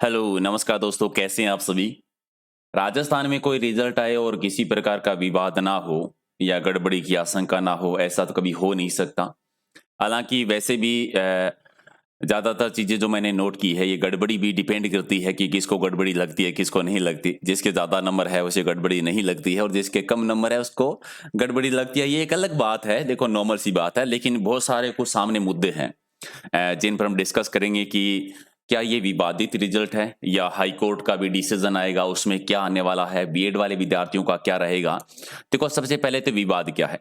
Hello, नमस्कार दोस्तों, कैसे हैं आप सभी? राजस्थान में कोई रिजल्ट आए और किसी प्रकार का विवाद ना हो या गड़बड़ी की आशंका ना हो, ऐसा तो कभी हो नहीं सकता। हालाँकि वैसे भी ज़्यादातर चीज़ें जो मैंने नोट की है, ये गड़बड़ी भी डिपेंड करती है कि किसको गड़बड़ी लगती है, किसको नहीं लगती। जिसके ज़्यादा नंबर है, उसे गड़बड़ी नहीं लगती है और जिसके कम नंबर है, उसको गड़बड़ी लगती है। ये एक अलग बात है, देखो नॉर्मल सी बात है, लेकिन बहुत सारे कुछ सामने मुद्दे हैं जिन पर हम डिस्कस करेंगे कि क्या ये विवादित रिजल्ट है या हाई कोर्ट का भी डिसीजन आएगा, उसमें क्या आने वाला है, बीएड वाले विद्यार्थियों का क्या रहेगा। देखो सबसे पहले तो विवाद क्या है।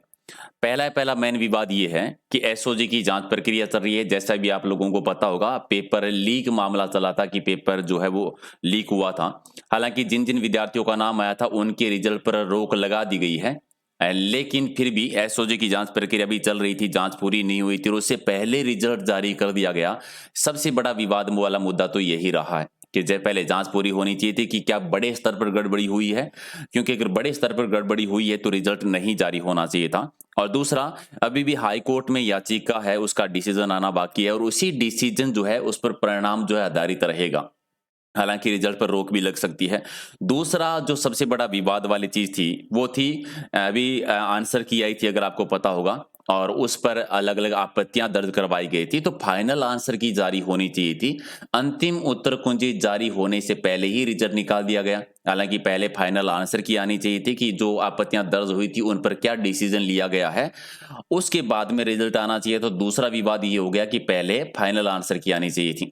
पहला मेन विवाद ये है कि एसओजी की जांच प्रक्रिया चल रही है। जैसा भी आप लोगों को पता होगा, पेपर लीक मामला चला था कि पेपर जो है वो लीक हुआ था। हालांकि जिन जिन विद्यार्थियों का नाम आया था उनके रिजल्ट पर रोक लगा दी गई है। लेकिन फिर भी एसओजी की जांच प्रक्रिया भी चल रही थी, जांच पूरी नहीं हुई थी और उससे पहले रिजल्ट जारी कर दिया गया। सबसे बड़ा विवाद वाला मुद्दा तो यही रहा है कि पहले जांच पूरी होनी चाहिए थी कि क्या बड़े स्तर पर गड़बड़ी हुई है, क्योंकि अगर बड़े स्तर पर गड़बड़ी हुई है तो रिजल्ट नहीं जारी होना चाहिए था। और दूसरा, अभी भी हाई कोर्ट में याचिका है, उसका डिसीजन आना बाकी है और उसी डिसीजन जो है उस पर परिणाम जो है आधारित रहेगा। हालाँकि रिजल्ट पर रोक भी लग सकती है। दूसरा जो सबसे बड़ा विवाद वाली चीज़ थी, वो थी अभी आंसर की आई थी, अगर आपको पता होगा, और उस पर अलग-अलग आपत्तियाँ दर्ज करवाई गई थी, तो फाइनल आंसर की जारी होनी चाहिए थी। अंतिम उत्तर कुंजी जारी होने से पहले ही रिजल्ट निकाल दिया गया। हालाँकि पहले फाइनल आंसर की आनी चाहिए थी कि जो आपत्तियाँ दर्ज हुई थी, उन पर क्या डिसीज़न लिया गया है, उसके बाद में रिजल्ट आना चाहिए। तो दूसरा विवाद ये हो गया कि पहले फाइनल आंसर की आनी चाहिए थी।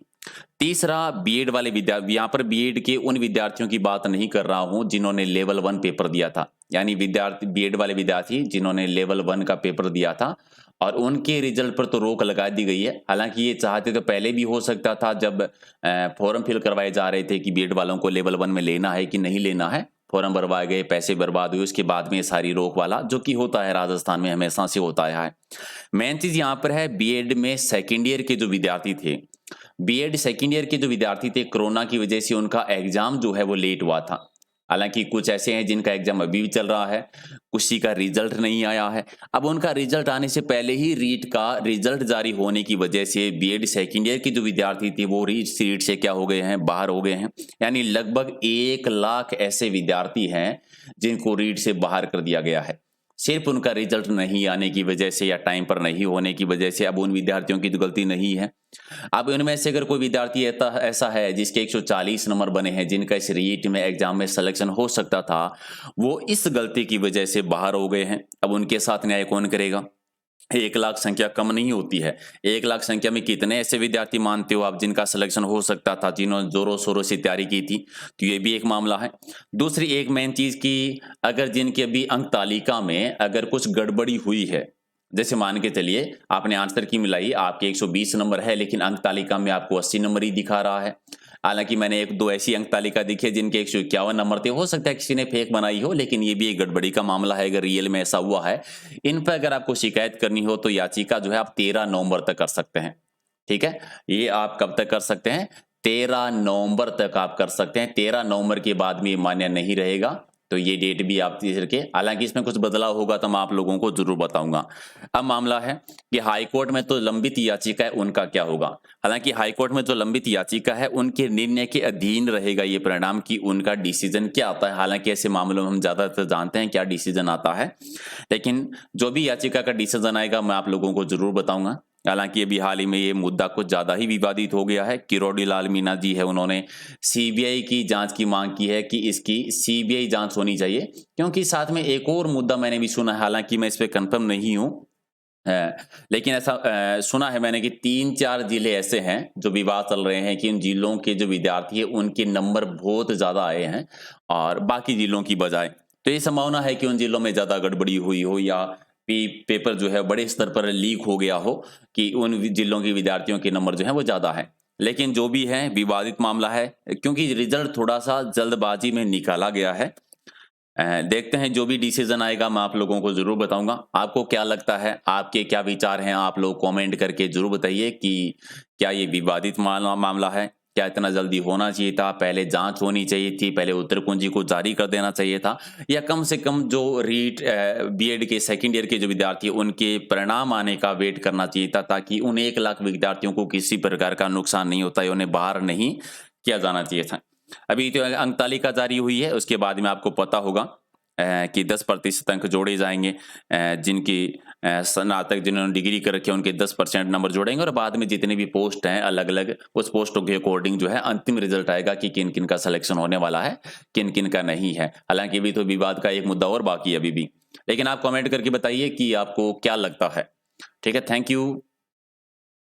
तीसरा, बीएड वाले यहाँ पर बीएड के उन विद्यार्थियों की बात नहीं कर रहा हूँ जिन्होंने लेवल 1 पेपर दिया था। यानी विद्यार्थी बीएड वाले विद्यार्थी जिन्होंने लेवल 1 का पेपर दिया था और उनके रिजल्ट पर तो रोक लगा दी गई है। हालाँकि ये चाहते तो पहले भी हो सकता था, जब फॉर्म फिल करवाए जा रहे थे कि बीएड वालों को लेवल 1 में लेना है कि नहीं लेना है। फॉर्म भरवाए गए, पैसे बर्बाद हुए, उसके बाद में ये सारी रोक वाला जो कि होता है राजस्थान में, हमेशा से होता आया है। मेन चीज़ यहाँ पर है, बीएड में सेकंड ईयर के जो विद्यार्थी थे, बीएड सेकंड ईयर के जो विद्यार्थी थे, कोरोना की वजह से उनका एग्जाम जो है वो लेट हुआ था। हालाँकि कुछ ऐसे हैं जिनका एग्जाम अभी भी चल रहा है, किसी का रिजल्ट नहीं आया है। अब उनका रिजल्ट आने से पहले ही रीट का रिजल्ट जारी होने की वजह से बीएड सेकंड ईयर के जो विद्यार्थी थे वो रीट से क्या हो गए हैं, बाहर हो गए हैं। यानी लगभग 1 लाख ऐसे विद्यार्थी हैं जिनको रीट से बाहर कर दिया गया है। सिर्फ उनका रिजल्ट नहीं आने की वजह से या टाइम पर नहीं होने की वजह से। अब उन विद्यार्थियों की तो गलती नहीं है। अब इनमें से अगर कोई विद्यार्थी ऐसा है जिसके 140 नंबर बने हैं, जिनका इस रीट में एग्जाम में सिलेक्शन हो सकता था, वो इस गलती की वजह से बाहर हो गए हैं। अब उनके साथ न्याय कौन करेगा? 1 लाख संख्या कम नहीं होती है। 1 लाख संख्या में कितने ऐसे विद्यार्थी मानते हो आप जिनका सिलेक्शन हो सकता था, जिन्होंने ज़ोरों-शोरों से तैयारी की थी? तो ये भी एक मामला है। दूसरी एक मेन चीज़ कि अगर जिनकी अभी अंक तालिका में अगर कुछ गड़बड़ी हुई है, जैसे मान के चलिए आपने आंसर की मिलाई, आपके 120 नंबर है लेकिन अंक तालिका में आपको 80 नंबर ही दिखा रहा है। हालाँकि मैंने 1-2 ऐसी अंक तालिका देखी है जिनके 151 नंबर थे, हो सकता है किसी ने फेक बनाई हो, लेकिन ये भी एक गड़बड़ी का मामला है अगर रियल में ऐसा हुआ है। इन पे अगर आपको शिकायत करनी हो तो याचिका जो है आप 13 नवंबर तक कर सकते हैं, ठीक है? ये आप कब तक कर सकते हैं? 13 नवंबर तक आप कर सकते हैं। 13 नवंबर के बाद में ये मान्य नहीं रहेगा, तो ये डेट भी आप दे करके, हालाँकि इसमें कुछ बदलाव होगा तो मैं आप लोगों को ज़रूर बताऊँगा। अब मामला है कि हाई कोर्ट में तो लंबित याचिका है, उनका क्या होगा? हालाँकि हाई कोर्ट में जो लंबित याचिका है, उनके निर्णय के अधीन रहेगा ये परिणाम कि उनका डिसीजन क्या आता है। हालाँकि ऐसे मामलों में हम ज़्यादातर जानते हैं क्या डिसीजन आता है, लेकिन जो भी याचिका का डिसीजन आएगा मैं आप लोगों को ज़रूर बताऊँगा। हालाँकि अभी हाल ही में ये मुद्दा कुछ ज़्यादा ही विवादित हो गया है। किरोड़ी लाल मीणा जी है, उन्होंने सीबीआई की जाँच की माँग की है कि इसकी सीबीआई जाँच होनी चाहिए, क्योंकि साथ में एक और मुद्दा मैंने भी सुना है, हालाँकि मैं इस पे कन्फर्म नहीं हूँ। है, लेकिन ऐसा सुना है मैंने कि 3-4 जिले ऐसे हैं जो विवाद चल रहे हैं कि उन जिलों के जो विद्यार्थी हैं उनके नंबर बहुत ज़्यादा आए हैं और बाकी जिलों की बजाय। तो ये संभावना है कि उन जिलों में ज़्यादा गड़बड़ी हुई हो या पेपर जो है बड़े स्तर पर लीक हो गया हो कि उन जिलों के विद्यार्थियों के नंबर जो है वो ज़्यादा है। लेकिन जो भी है विवादित मामला है, क्योंकि रिजल्ट थोड़ा-सा जल्दबाजी में निकाला गया है। देखते हैं जो भी डिसीजन आएगा मैं आप लोगों को ज़रूर बताऊँगा। आपको क्या लगता है? आपके क्या विचार हैं? आप लोग कमेंट करके ज़रूर बताइए कि क्या ये विवादित मामला है? क्या इतना जल्दी होना चाहिए था? पहले जाँच होनी चाहिए थी, पहले उत्तर कुंजी को जारी कर देना चाहिए था, या कम से कम जो बीएड के सेकंड ईयर के जो विद्यार्थी हैं उनके परिणाम आने का वेट करना चाहिए था, ताकि उन 1 लाख विद्यार्थियों को किसी प्रकार का नुकसान नहीं होता है, उन्हें बाहर नहीं किया जाना चाहिए था। अभी तो अंक तालिका जारी हुई है, उसके बाद में आपको पता होगा कि 10% अंक जोड़े जाएँगे। जिनकी स्नातक जिन्होंने डिग्री कर रखी है उनके 10% नंबर जोड़ेंगे और बाद में जितनी भी पोस्ट हैं अलग-अलग उस पोस्टों के अकॉर्डिंग जो है अंतिम रिज़ल्ट आएगा कि किन-किन का सिलेक्शन होने वाला है, किन-किन का नहीं है। हालाँकि अभी तो विवाद का एक मुद्दा और बाकी है अभी भी। लेकिन आप कमेंट करके बताइए कि आपको क्या लगता है? ठीक है, थैंक यू।